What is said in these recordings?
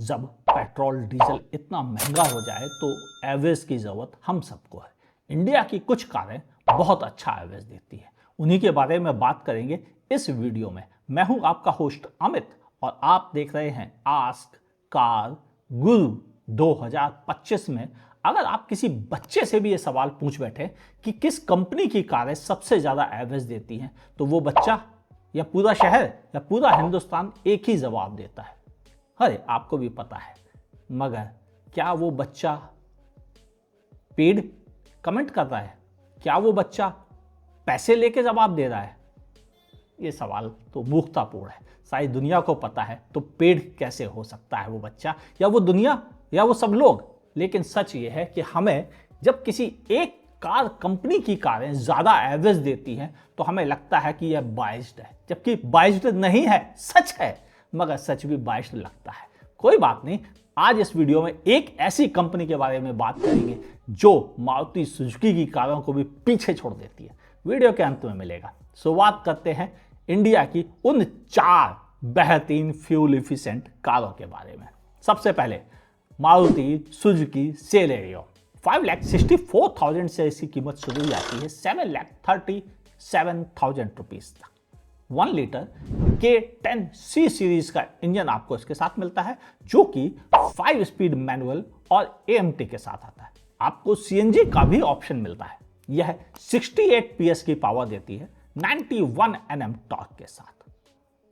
जब petrol diesel इतना महंगा हो जाए तो एवरेज की ज़रूरत हम सबको है। इंडिया की कुछ कारें बहुत अच्छा एवरेज देती है, उन्हीं के बारे में बात करेंगे इस वीडियो में। मैं हूं आपका होस्ट अमित और आप देख रहे हैं आस्क कार गुरु। 2025 में अगर आप किसी बच्चे से भी ये सवाल पूछ बैठे कि किस कंपनी की कारें सबसे ज़्यादा एवरेज देती हैं, तो वो बच्चा या पूरा शहर या पूरा हिंदुस्तान एक ही जवाब देता है, अरे आपको भी पता है। मगर क्या वो बच्चा पेड कमेंट कर रहा है? क्या वो बच्चा पैसे लेके जवाब दे रहा है? ये सवाल तो मूर्खतापूर्ण है। सारी दुनिया को पता है, तो पेड कैसे हो सकता है वो बच्चा या वो दुनिया या वो सब लोग। लेकिन सच ये है कि हमें जब किसी एक कार कंपनी की कारें ज्यादा एवरेज देती हैं तो हमें लगता है कि यह बाइस्ड है, जबकि बाइस्ड नहीं है, सच है। मगर सच भी बाइस्ड लगता है। कोई बात नहीं, आज इस वीडियो में एक ऐसी कंपनी के बारे में बात करेंगे जो मारुति सुजुकी की कारों को भी पीछे छोड़ देती है। वीडियो के अंत में मिलेगा। शुरुआत करते हैं इंडिया की उन 4 बेहतरीन फ्यूल इफिशिएंट कारों के बारे में। सबसे पहले मारुति सुजुकी सेलेरियो। 5,64,000 से इसकी कीमत शुरू हो जाती है 7,37,000 रुपीज तक। 1 लीटर K10C सीरीज का इंजन आपको इसके साथ मिलता है, जो कि 5 स्पीड मैनुअल और AMT के साथ आता है। आपको CNG का भी ऑप्शन मिलता है। यह 68 PS की पावर देती है 91 Nm टॉर्क के साथ।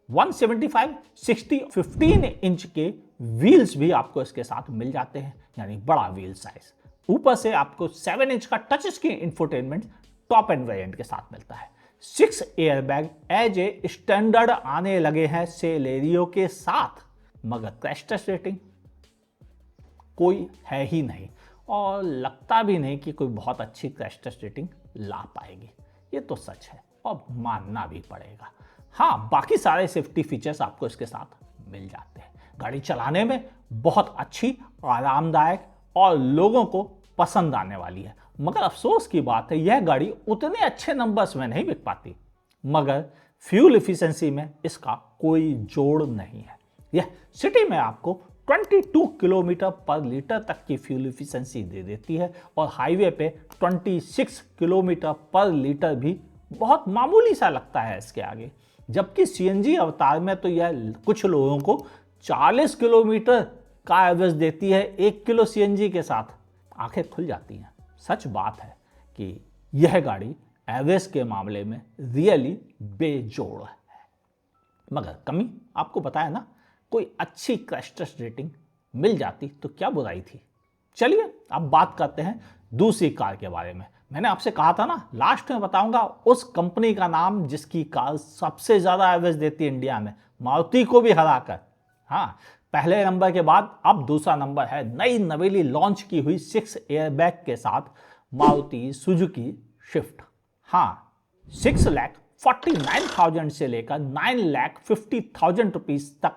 175, 60, 15 इंच के व्हील्स भी आपको इसके साथ मिल जाते हैं, यानी बड़ा व्हील साइज। ऊपर से आपको 7 इंच का touch screen infotainment top end variant के साथ मिलता है। 6 एयरबैग एज ए स्टैंडर्ड आने लगे हैं सेलेरियो के साथ। मगर क्रैश टेस्ट रेटिंग कोई है ही नहीं और लगता भी नहीं कि कोई बहुत अच्छी क्रैश टेस्ट रेटिंग ला पाएगी। ये तो सच है और मानना भी पड़ेगा। हाँ, बाकी सारे सेफ्टी फीचर्स आपको इसके साथ मिल जाते हैं। गाड़ी चलाने में बहुत अच्छी, आरामदायक और लोगों को पसंद आने वाली है। मगर अफसोस की बात है, यह गाड़ी उतने अच्छे नंबर्स में नहीं बिक पाती। मगर फ्यूल एफिशिएंसी में इसका कोई जोड़ नहीं है। यह सिटी में आपको 22 किलोमीटर पर लीटर तक की फ्यूल एफिशिएंसी दे देती है और हाईवे पे 26 किलोमीटर पर लीटर भी बहुत मामूली सा लगता है इसके आगे। जबकि CNG अवतार में तो यह कुछ लोगों को 40 किलोमीटर का एवरेज देती है 1 किलो CNG के साथ। आंखें खुल जाती हैं। सच बात है कि यह गाड़ी एवरेज के मामले में रियली बेजोड़ है। मगर कमी आपको बताया ना, कोई अच्छी क्रैश टेस्ट रेटिंग मिल जाती तो क्या बुराई थी। चलिए अब बात करते हैं दूसरी कार के बारे में। मैंने आपसे कहा था ना, लास्ट में बताऊंगा उस कंपनी का नाम जिसकी कार सबसे ज्यादा एवरेज देती है इंडिया में, मारुति को भी हराकर। हाँ, पहले नंबर के बाद अब दूसरा नंबर है नई नवेली लॉन्च की हुई 6 एयरबैग के साथ मारुति सुजुकी स्विफ्ट। हाँ, 6,49,000 से लेकर 9,50,000 रुपीज तक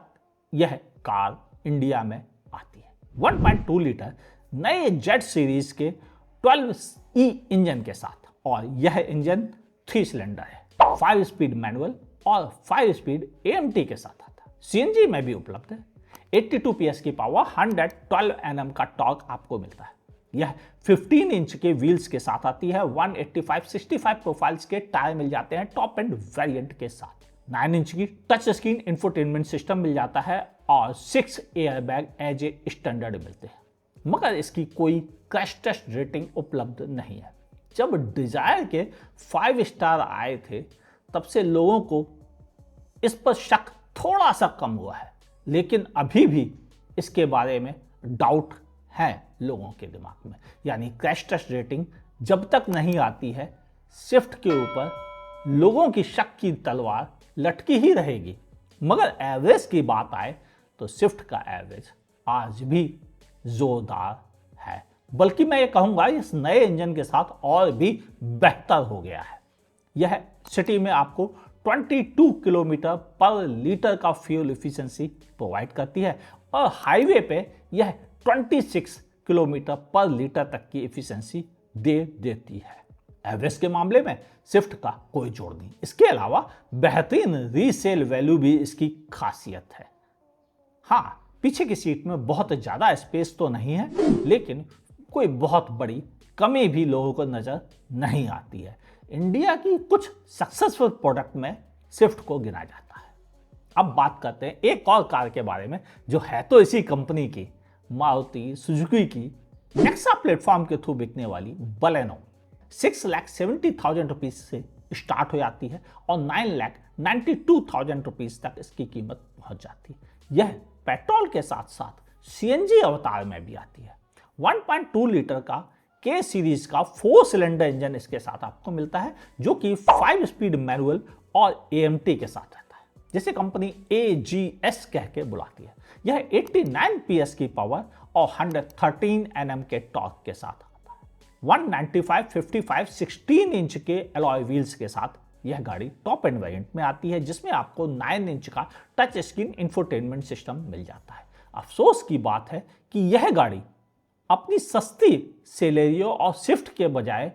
यह कार इंडिया में आती है। 1.2 लीटर नए जेट सीरीज के 12E इंजन के साथ, और यह इंजन 3 सिलेंडर है, 5 स्पीड मैनुअल और 5 स्पीड AMT के साथ आता है। CNG में भी उपलब्ध है। 82 PS की पावर, 112 Nm का टॉर्क आपको मिलता है। यह 15 इंच के व्हील्स के साथ आती है। 185/65 प्रोफाइल्स के टायर मिल जाते हैं टॉप एंड वेरिएंट के साथ। 9 इंच की टच स्क्रीन इंफोटेनमेंट सिस्टम मिल जाता है और 6 एयरबैग एज ए स्टैंडर्ड मिलते हैं। मगर इसकी कोई क्रैश टेस्ट रेटिंग उपलब्ध नहीं है। जब डिजायर के 5 स्टार आए थे तब से लोगों को इस पर शक थोड़ा सा कम हुआ है, लेकिन अभी भी इसके बारे में डाउट है लोगों के दिमाग में। यानी क्रैश टेस्ट रेटिंग जब तक नहीं आती है, स्विफ्ट के ऊपर लोगों की शक की तलवार लटकी ही रहेगी। मगर एवरेज की बात आए तो स्विफ्ट का एवरेज आज भी जोरदार है, बल्कि मैं ये कहूंगा इस नए इंजन के साथ और भी बेहतर हो गया है। यह सिटी में आपको 22 किलोमीटर पर लीटर का फ्यूल एफिशिएंसी प्रोवाइड करती है और हाईवे पे यह 26 किलोमीटर पर लीटर तक की एफिशिएंसी दे देती है। एवरेज के मामले में स्विफ्ट का कोई जोड़ नहीं। इसके अलावा बेहतरीन रीसेल वैल्यू भी इसकी खासियत है। हाँ, पीछे की सीट में बहुत ज़्यादा स्पेस तो नहीं है, लेकिन कोई बहुत बड़ी कमी भी लोगों को नज़र नहीं आती है। इंडिया की कुछ सक्सेसफुल प्रोडक्ट में स्विफ्ट को गिना जाता है। अब बात करते हैं एक और कार के बारे में जो है तो इसी कंपनी की, मारुति सुजुकी की नेक्सा प्लेटफॉर्म के थ्रू बिकने वाली बलेनो। 6,70,000 रुपीज से स्टार्ट हो जाती है और 9,92,000 रुपीज तक इसकी कीमत पहुंच जाती है। यह पेट्रोल के साथ साथ सीएनजी अवतार में भी आती है। 1.2 लीटर का के सीरीज का 4 सिलेंडर इंजन इसके साथ आपको मिलता है, जो कि 5 स्पीड मैनुअल और एएमटी के साथ रहता है, जिसे कंपनी AGS कह के बुलाती है। यह 89 PS की पावर और 113 Nm के टॉर्क के साथ आता है। 195/55 16 इंच के अलॉय व्हील्स के साथ यह गाड़ी टॉप एंड वेरिएंट में आती है, जिसमें आपको 9 इंच का टच स्क्रीन इंफोटेनमेंट सिस्टम मिल जाता है। अफसोस की बात है कि यह गाड़ी अपनी सस्ती सेलेरियो और स्विफ्ट के बजाय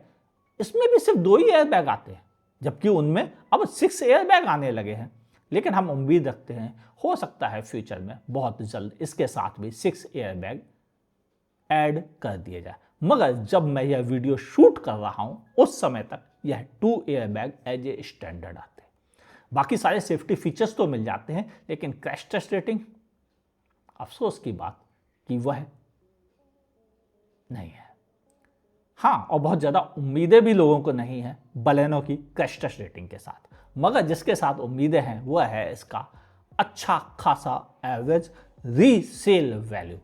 इसमें भी सिर्फ 2 ही एयरबैग आते हैं, जबकि उनमें अब 6 एयरबैग आने लगे हैं। लेकिन हम उम्मीद रखते हैं हो सकता है फ्यूचर में बहुत जल्द इसके साथ भी 6 एयरबैग ऐड कर दिए जाए, मगर जब मैं यह वीडियो शूट कर रहा हूं उस समय तक यह 2 एयरबैग एज ए स्टैंडर्ड आते हैं। बाकी सारे सेफ्टी फीचर्स तो मिल जाते हैं, लेकिन क्रैश टेस्ट रेटिंग अफसोस की बात कि वह नहीं है। हाँ, और बहुत ज़्यादा उम्मीदें भी लोगों को नहीं है बलेनो की क्रैश टेस्ट रेटिंग के साथ, मगर जिसके साथ उम्मीदें हैं वह है इसका अच्छा खासा एवरेज रीसेल वैल्यू।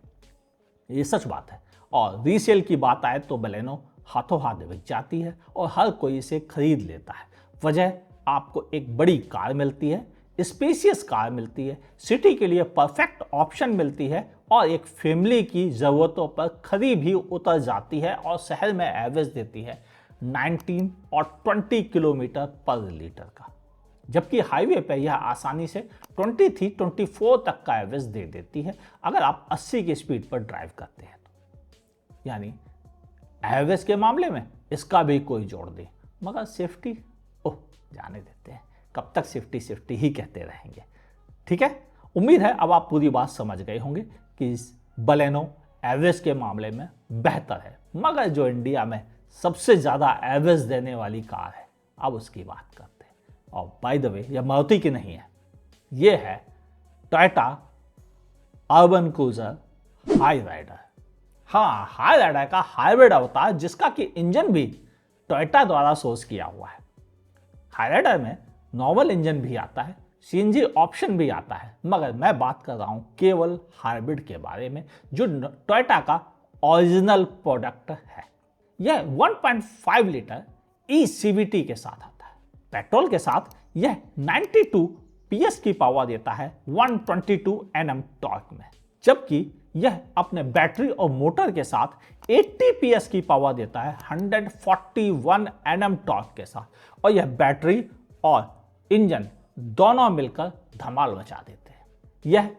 ये सच बात है, और रीसेल की बात आए तो बलेनो हाथों हाथ बिक जाती है और हर कोई इसे खरीद लेता है। वजह आपको एक बड़ी कार मिलती है, स्पेशियस कार मिलती है, सिटी के लिए परफेक्ट ऑप्शन मिलती है और एक फैमिली की ज़रूरतों पर खरी भी उतर जाती है और शहर में एवरेज देती है 19 और 20 किलोमीटर पर लीटर का, जबकि हाईवे पर यह आसानी से 23-24 तक का एवरेज दे देती है अगर आप 80 की स्पीड पर ड्राइव करते हैं तो। यानी एवरेज के मामले में इसका भी कोई जोड़ दे, मगर सेफ्टी ओह जाने देते हैं, कब तक सेफ्टी सेफ्टी ही कहते रहेंगे। ठीक है, उम्मीद है अब आप पूरी बात समझ गए होंगे कि बलेनो एवरेज के मामले में बेहतर है, मगर जो इंडिया में सबसे ज़्यादा एवरेज देने वाली कार है अब उसकी बात करते हैं। और बाय द वे, यह मारुति की नहीं है, ये है Toyota Urban Cruiser Hyryder. हाँ, हाई राइडर का हाइब्रिड अवतार, जिसका कि इंजन भी टोयोटा द्वारा सोर्स किया हुआ है। हाई राइडर में नॉर्मल इंजन भी आता है, सीएनजी ऑप्शन भी आता है, मगर मैं बात कर रहा हूं केवल हाइब्रिड के बारे में, जो टोयोटा का ओरिजिनल प्रोडक्ट है। यह 1.5 लीटर CVT के साथ आता है। पेट्रोल के साथ यह 92 PS की पावर देता है 122 Nm टॉर्क में, जबकि यह अपने बैटरी और मोटर के साथ 80 PS की पावर देता है 141 Nm टॉर्क के साथ, और यह बैटरी और इंजन दोनों मिलकर धमाल मचा देते हैं। यह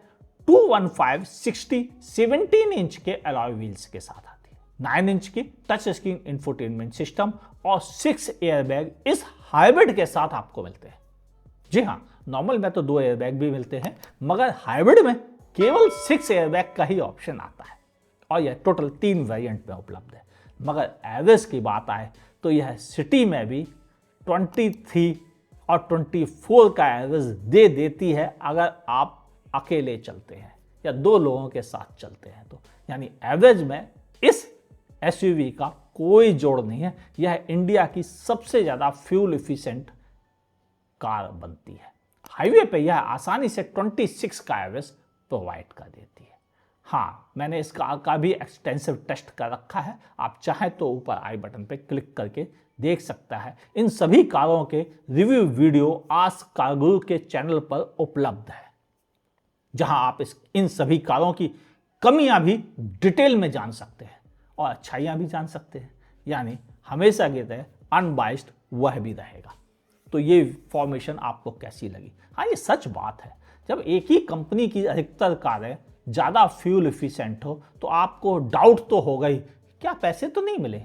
215/60 17 इंच के अलॉय व्हील्स के साथ आती है, 9 इंच की टच स्क्रीन इंफोटेनमेंट सिस्टम और 6 एयरबैग इस हाइब्रिड के साथ आपको मिलते हैं। जी हाँ, नॉर्मल में तो 2 एयरबैग भी मिलते हैं, मगर हाइब्रिड में केवल 6 एयरबैग का ही ऑप्शन आता है और यह टोटल 3 वेरिएंट में उपलब्ध है। मगर एवरेज की बात आए तो यह सिटी में भी 23 और 24 का एवरेज दे देती है अगर आप अकेले चलते हैं या 2 लोगों के साथ चलते हैं तो। यानी एवरेज में इस एसयूवी का कोई जोड़ नहीं है। यह इंडिया की सबसे ज़्यादा फ्यूल इफिशिएंट कार बनती है। हाईवे पे यह आसानी से 26 का एवरेज प्रोवाइड कर देती है। हाँ, मैंने इस कार का भी एक्सटेंसिव टेस्ट कर रखा है, आप चाहें तो ऊपर आई बटन पे क्लिक करके देख सकता है। इन सभी कारों के रिव्यू वीडियो आस्क कार गुरु के चैनल पर उपलब्ध है, जहां आप इन सभी कारों की कमियां भी डिटेल में जान सकते हैं और अच्छाइयां भी जान सकते हैं। यानी हमेशा की तरह अनबाइस्ड वह भी रहेगा। तो ये फॉर्मेशन आपको कैसी लगी? हाँ, ये सच बात है, जब एक ही कंपनी की अधिकतर कारें ज़्यादा फ्यूल इफिशिएंट हो तो आपको डाउट तो होगा ही, क्या पैसे तो नहीं मिले।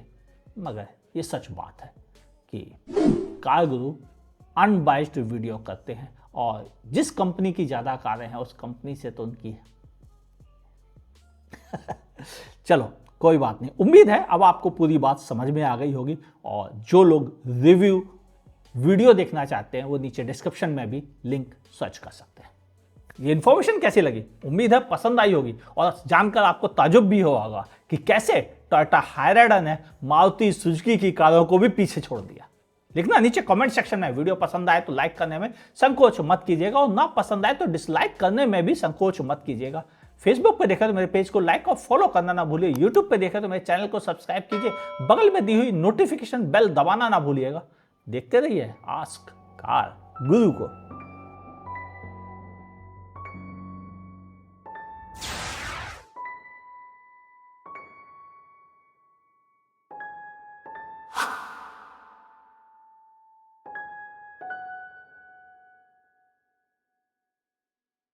मगर ये सच बात है कि कार गुरु अनबाइस्ड वीडियो करते हैं और जिस कंपनी की ज़्यादा कारें हैं उस कंपनी से तो उनकी चलो कोई बात नहीं, उम्मीद है अब आपको पूरी बात समझ में आ गई होगी। और जो लोग रिव्यू वीडियो देखना चाहते हैं वो नीचे डिस्क्रिप्शन में भी लिंक सर्च कर सकते हैं। ये इन्फॉर्मेशन कैसी लगी? उम्मीद है पसंद आई होगी और जानकर आपको ताजुब भी होगा कि कैसे टोयोटा हायराइडर ने मारुति सुजुकी की कारों को भी पीछे छोड़ दिया। लिखना नीचे कमेंट सेक्शन में। वीडियो पसंद आए तो लाइक करने में संकोच मत कीजिएगा और ना पसंद आए तो डिसलाइक करने में भी संकोच मत कीजिएगा। फेसबुक पे देखा तो मेरे पेज को लाइक और फॉलो करना ना भूलिए। यूट्यूब पे देखा तो मेरे चैनल को सब्सक्राइब कीजिए। बगल में दी हुई नोटिफिकेशन बेल दबाना ना भूलिएगा। देखते रहिए आस्क कार गुरु को।